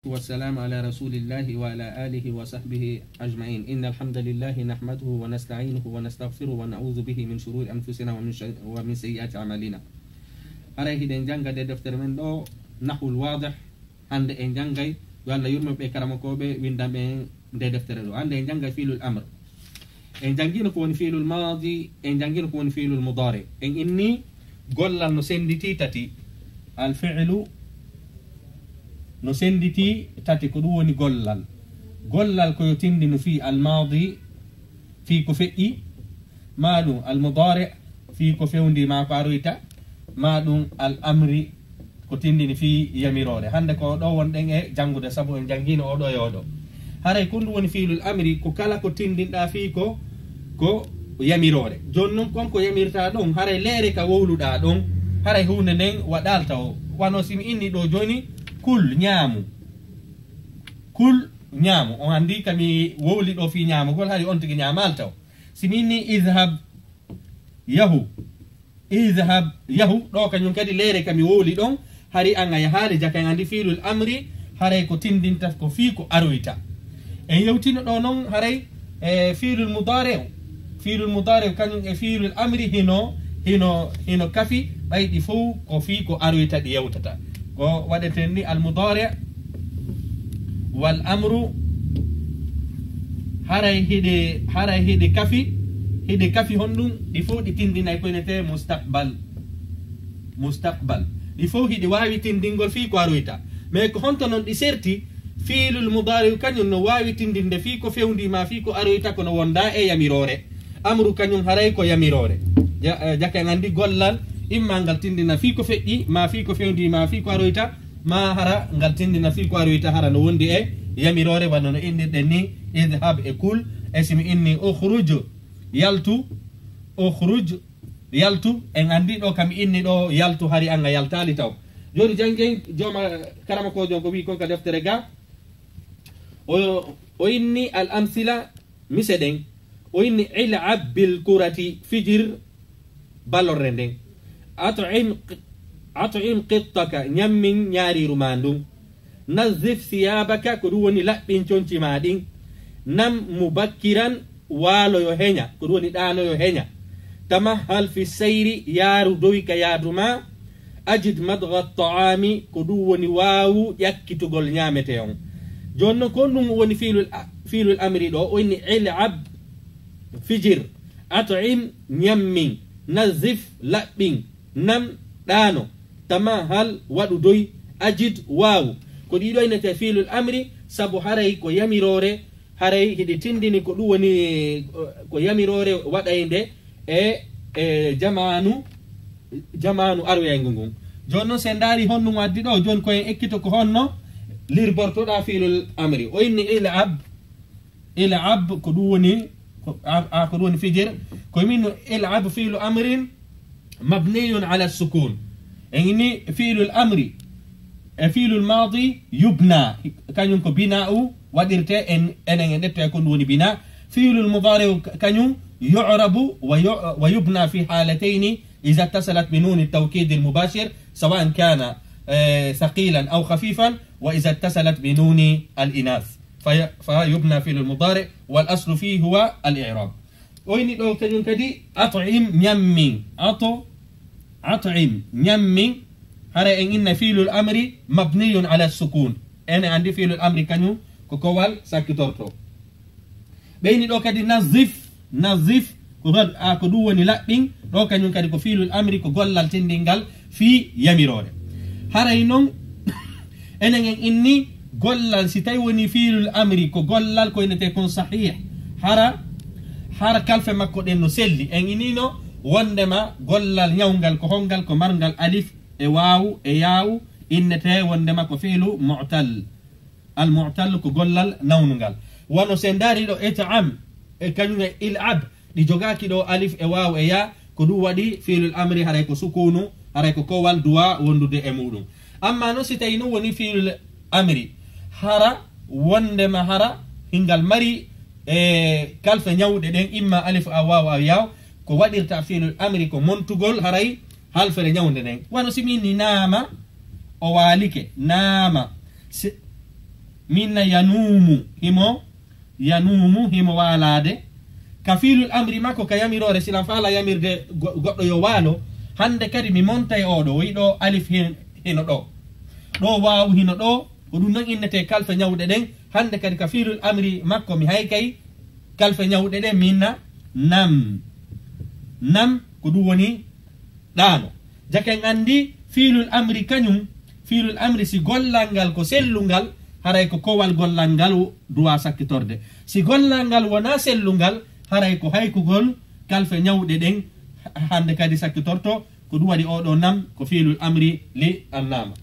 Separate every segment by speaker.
Speaker 1: والسلام على رسول الله وعلى آله وصحبه أجمعين. إن الحمد لله نحمده ونستعينه ونستغفره ونعوذ به من شرور أنفسنا ومن سيئات أعمالنا. عليه دين جانغا دي دفتر من دو نحو الواضح عند إن جانغا ولا يرمى بكرامكوبة ويندم دي دفتر دو عند إن جانغا فيل الأمر إن جانغين كون فيل الماضي إن جانغين كون فيل المضارع إن إني قول نسندتي تتي الفعل no senditi tati ko ɗum woni gollal ko yo tindino fi almadi fi ko feƴƴi ma ɗum almudari fi ko fewndi ma ko aroyta ma ɗum al amri ko tindini fi yamirore. Hande ko ɗo wonɗen e janngude sabu en janngino oɗo e oɗo. Haray ko ɗum woni fiilul amri ko kala ko tindinɗa fi ko yamirore. Joni noon konko yamirta ɗon haray leere ka wowluɗa ɗon haray hunde nden waɗalta o wano simi inni ɗo joni kul ñaamu on andi kami wowli ɗo fi ñaamugol hari on tigi ñaamal taw simi inni idhab yahu ɗo kañum kadi leere kami wowli ɗon hari an a yahaali jaka en andi fiilul amri haray ko tindinta ko fii ko aroyta en yewtino ɗo noon haray fiilul mudare kañum e fiilul amri hino kafi ɓayɗi fof ko fii ko aroyta ɗi yewtata ko waɗeten ni almudari wal amru haray hiɗe kafi honɗum ɗi fof ɗi tindinay koynete mustaqbal ɗi fof hiɗi wawi tindingol fi ko aroyta mais ko honto noon ɗi serti fiilul mudari kañum no wawi tindinde fi ko fewndima fi ko aroyta kono wonda e yamirore. Amru kañum haray ko yamirore jaka en andi gollal imma ngal tindina fi ko feƴƴi ma fi ko fewndi ma fi ko aroyta ma hara ngal tindina fi ko aroyta hara no wondi e yamirore wano no innirɗen ni idhab e kul e simi inni ukhruj yaltu en andi ɗo kam inni ɗo yaltu hari anga yaltali taw. Joni jangen joma karama ko jon ko wi konka deftere ga o inni al amsila miseɗen o inni ilab bil kurati fijir ballorre nden at'im qittaka ñammin ñaariru ma ndun nazif siyabaka ko ɗum woni laɓɓin conci ma ɗin nam mubakkiran waaloyo heña ko ɗum woni ɗanoyo heña tamahal fi sayri yaaru dowi ka yaadu ma ajid madga ta'ami ko ɗum woni waawu ƴakkitugol ñamete on. joni noon ko ɗum woni fiilul amri ɗo o inni ilab fijir at'im ñammin nazif laɓɓin nam ɗano tamahal waɗu doy ajid waawu ko ɗiɗo innete fiilul amri sabu haray ko yamirore haray hiɗi tindini ko ɗum woni ko yamirore waɗayde e jamanu aroyaygo ngun. joni noon sen daari honɗum waddi ɗo joni koyen ekkito ko honno lirbortoɗa fiilul amri o inni ilab ko ɗum woni fijir ko min ilab fiilu amrin مبني على السكون يعني فعل الأمر فعل الماضي يبنى كان ينكو بناء ودرت أن يكون دون بناء. فعل المضارع كان يعرب ويبنى في حالتين إذا اتصلت بنون التوكيد المباشر سواء كان ثقيلا أو خفيفا وإذا اتصلت بنون الإناث فيبنى فعل المضارع والأصل فيه هو الإعراب. وين لو كان كدي أطعم يمين هذا إن فعل الأمر مبني على السكون. أنا عندي فعل الأمر كانوا كوكوال ساكتورتو بين لو كدي نظف كود أكدو ونلابين لو كانوا كدي كفعل الأمر كقول لالتندينغال في يميرور هذا إنهم أنا إني قول لالستاي وني فعل الأمر كقول لال كوين تكون صحيح hara kalfe makko ɗen no selli en inino wondema gollal ñawgal ko hongal ko margal alif e waawu e yaawu innete wondema ko fiilu mu'tal al mu'tal ko gollal nawnugal wono sen daari ɗo it'am e kañum e il'ab ɗi jogaki ɗo alif e waawu e yaa ko ɗum waɗi fiilul amri haray ko sukunu haray ko kowal duwa wondude e muɗum. Amma noon si tawi no woni fiilul amri hara wondema hara hingal mari kalfe ñawɗe ɗen imma alif a waw a yaw ko waɗirta fiilul amri ko montugol haray halfere ñawde nden wano simini naama o waalike naama minna yanumu himo walade ka fiilul amri makko ka yamirore silam faala yamirde goɗɗo yo waalo hande kadi mi monta e oɗo o yiɗo alif hino ɗo waaw hino ɗo ko ɗum noon innete kalfe ñawɗe ɗen hande kadi ka fiilul amri makko mi haykay kalfe ñawɗe ɗen minna nam ko ɗum woni ɗaano jaken andi fiilul amri kañum fiilul amri si gollal ngal ko sellungal haray ko kowal gollal ngal duwa sakkitorde si gollal ngal wona sellungal haray ko haykugol kalfe ñawɗe ɗen hande kadi sakkitorto ko ɗum waɗi oɗo nam ko fiilul amri li annama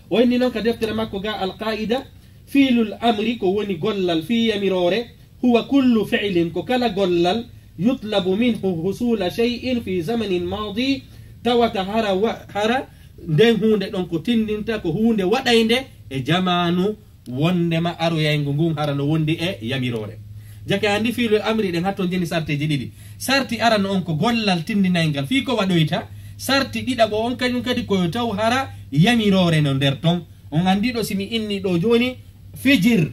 Speaker 1: o inni noon ka deftere makko ga alqaida fiilul amri ko woni gollal fi yamirore huwa kullu fi'lin ko kala gollal yutlabu minhu husula shay'in fi zamanin madi tawata hara nden hunde ɗon ko tindinta ko hunde waɗayde e jamanu wondema aroyaygo ngun hara no wondi e yamirore jake andi fiilul amri ɗen hatto jeni sarteji ɗiɗi sarti arano on ko gollal tindinaygal fi ko waɗoyta sarti ɗiɗaɓo on kañum kadi koyo taw hara yamirore no nder ton on andi ɗo simi inni ɗo joni fijir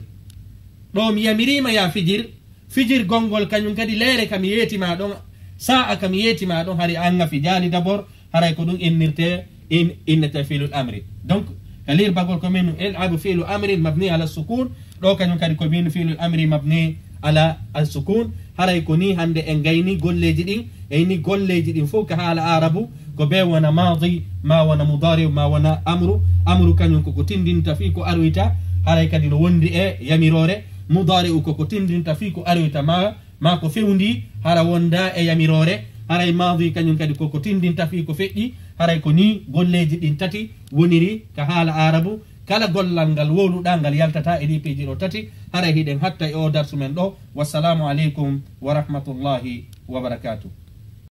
Speaker 1: ɗo mi yamirima ya fijir gongol kañum kadi leere kam yetima ɗon sa'a kam yetima ɗon hari anga fi jali d'abord haray ko ɗum innete fiilul amri donc kalir bagol ko min abu fiilu amri mabni ala sukun ɗo kañum kadi ko min fiilul amri mabni ala al-sukun haray ko ni hande en gayni golleji ɗin e ni golleji ɗin fof ka haala arabu ko be wona madi ma wona mudari ma wona amru kañum koko tindinta fi ko aroyta haray kadi no wondi e yamirore mudari u koko tindinta fi ko aroyta ma ko fewndi hara wonda e yamirore haray madi kañum kadi koko tindinta fi ko feƴƴi haray ko ni golleji ɗin tati woniri ka haala arabu kala gollal ngal wowluɗa ngal yaltata e ɗi peeji ɗo tati haray hiɗen hatta e o darsu men ɗo wassalamu aleykum wa rahmatullahi wa barakatuh.